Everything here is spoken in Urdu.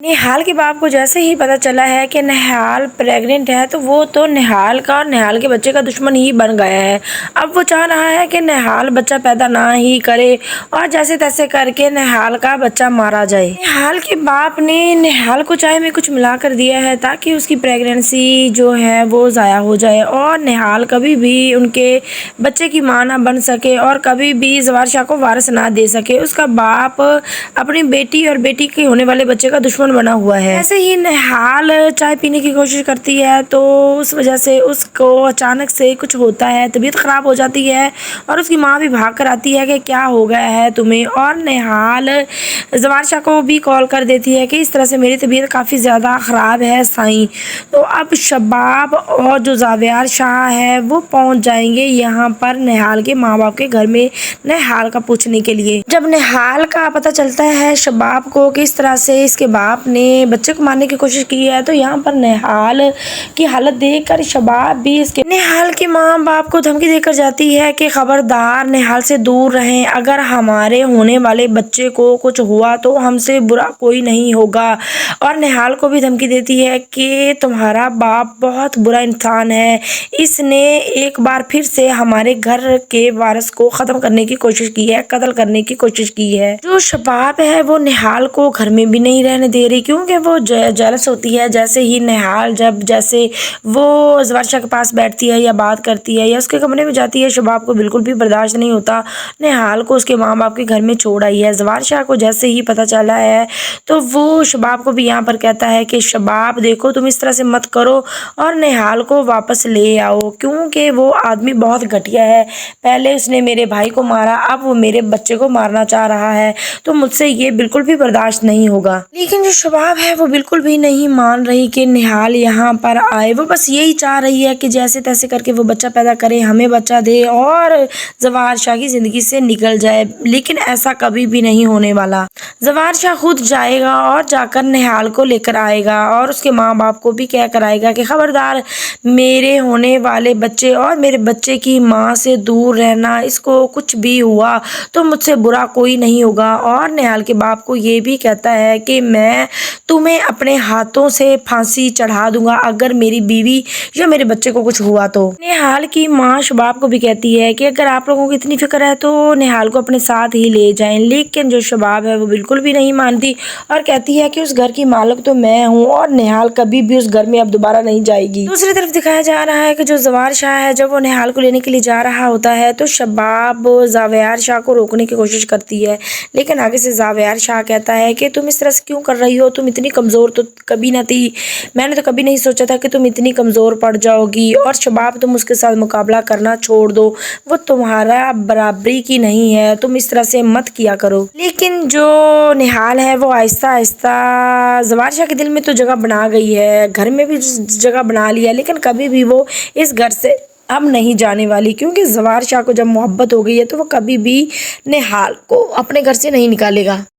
نہال کے باپ کو جیسے ہی پتہ چلا ہے کہ نہال پریگننٹ ہے تو وہ تو نہال کا اور نہال کے بچے کا دشمن ہی بن گیا ہے۔ اب وہ چاہ رہا ہے کہ نہال بچہ پیدا نہ ہی کرے اور جیسے تیسے کر کے نہال کا بچہ مارا جائے۔ نہال کے باپ نے نہال کو چائے میں کچھ ملا کر دیا ہے تاکہ اس کی پریگننسی جو ہے وہ ضائع ہو جائے اور نہال کبھی بھی ان کے بچے کی ماں نہ بن سکے اور کبھی بھی زوار شاہ کو وارث نہ دے سکے۔ اس کا باپ اپنی بیٹی اور بیٹی کے ہونے والے بچے کا دشمن بنا ہوا ہے۔ ایسے ہی نہال چائے پینے کی کوشش کرتی ہے تو اس وجہ سے اس کو اچانک سے کچھ ہوتا ہے، طبیعت خراب ہو جاتی ہے اور اس کی ماں بھی بھاگ کر آتی ہے کہ کیا ہو گیا ہے تمہیں، اور نہال زوار شاہ کو بھی کال کر دیتی ہے کہ اس طرح سے میری طبیعت کافی زیادہ خراب ہے سائیں۔ تو اب شباب اور جو زاویار شاہ ہے وہ پہنچ جائیں گے یہاں پر نہال کے ماں باپ کے گھر میں نہال کا پوچھنے کے لیے۔ جب نہال کا پتہ چلتا ہے شباب کو کہ اس طرح سے اس کے باپ نے بچے کو مارنے کی کوشش کی ہے تو یہاں پر نہال کی حالت دیکھ کر شباب بھی اس کے نہال کے ماں باپ کو دھمکی دے کر جاتی ہے کہ خبردار نہال سے دور رہیں، اگر ہمارے ہونے والے بچے کو کچھ ہوا تو ہم سے برا کوئی نہیں ہوگا، اور نہال کو بھی دھمکی دیتی ہے کہ تمہارا باپ بہت برا انسان ہے، اس نے ایک بار پھر سے ہمارے گھر کے وارث کو ختم کرنے کی کوشش کی ہے، قتل کرنے کی کوشش کی ہے۔ جو شباب ہے وہ نہال کو گھر میں بھی نہیں رہنے دے رہی کیونکہ وہ جیلس ہوتی ہے۔ جیسے ہی نہال جیسے وہ زوار شاہ کے پاس بیٹھتی ہے یا بات کرتی ہے یا اس کے کمرے میں جاتی ہے، شباب کو بالکل بھی برداشت نہیں ہوتا نہال کو اس کے ماں باپ کے گھر میں چھوڑ آئی ہے۔ زوار شاہ کو جیسے ہی پتہ چلا ہے تو وہ شباب کو بھی یہاں پر کہتا ہے کہ شباب دیکھو تم اس طرح سے مت کرو اور نہال کو واپس لے آؤ کیونکہ وہ آدمی بہت گھٹیا ہے، پہلے اس نے میرے بھائی کو مارا، اب وہ میرے بچے کو مارنا چاہ رہا ہے، تو مجھ سے یہ بالکل بھی برداشت نہیں ہوگا۔ لیکن جو شباب ہے وہ بالکل بھی نہیں مان رہی کہ نہال یہاں پر آئے، وہ بس یہی چاہ رہی ہے کہ جیسے تیسے کر کے وہ بچہ پیدا کرے، ہمیں بچہ دے اور زوار شاہ کی زندگی سے نکل جائے، لیکن ایسا کبھی بھی نہیں ہونے والا۔ زوار شاہ خود جائے گا اور جا کر نہال کو لے کر آئے گا اور اس کے ماں باپ کو بھی کہہ کر آئے گا کہ خبردار میرے ہونے والے بچے اور میرے بچے کی ماں سے دور رہنا، اس کو کچھ بھی ہوا تو مجھ سے برا کوئی نہیں ہوگا، اور نہال کے باپ کو یہ بھی کہتا ہے کہ میں تمہیں اپنے ہاتھوں سے پھانسی چڑھا دوں گا اگر میری بیوی یا میرے بچے کو کچھ ہوا تو۔ نہال کی ماں شباب کو بھی کہتی ہے کہ اگر آپ لوگوں کو اتنی فکر ہے تو نہال کو اپنے ساتھ ہی لے جائیں، لیکن جو شباب ہے وہ بالکل بھی نہیں مانتی اور کہتی ہے کہ اس گھر کی مالک تو میں ہوں اور نہال کبھی بھی اس گھر میں اب دوبارہ نہیں جائے گی۔ دوسری طرف دکھایا جا رہا ہے کہ جو زوار شاہ ہے جب وہ نہال کو لینے کے لیے جا رہا ہوتا ہے تو شباب زاویار شاہ کو روکنے کی کوشش کرتی ہے، لیکن آگے سے زاویار شاہ کہتا ہے کہ تم اس طرح سے کیوں کر رہی ہو، تم اتنی کمزور تو کبھی نہ تھی، میں نے تو کبھی نہیں سوچا تھا کہ تم اتنی کمزور پڑ جاؤ گی، اور شباب تم اس کے ساتھ مقابلہ کرنا چھوڑ دو، وہ تمہارا برابری کی نہیں ہے، تم اس طرح سے مت کیا کرو۔ لیکن جو نہال ہے وہ آہستہ آہستہ زوار شاہ کے دل میں تو جگہ بنا گئی ہے، گھر میں بھی جگہ بنا لیا، لیکن کبھی بھی وہ اس گھر سے اب نہیں جانے والی کیونکہ زوار شاہ کو جب محبت ہو گئی ہے تو وہ کبھی بھی نہال کو اپنے گھر سے نہیں نکالے گا۔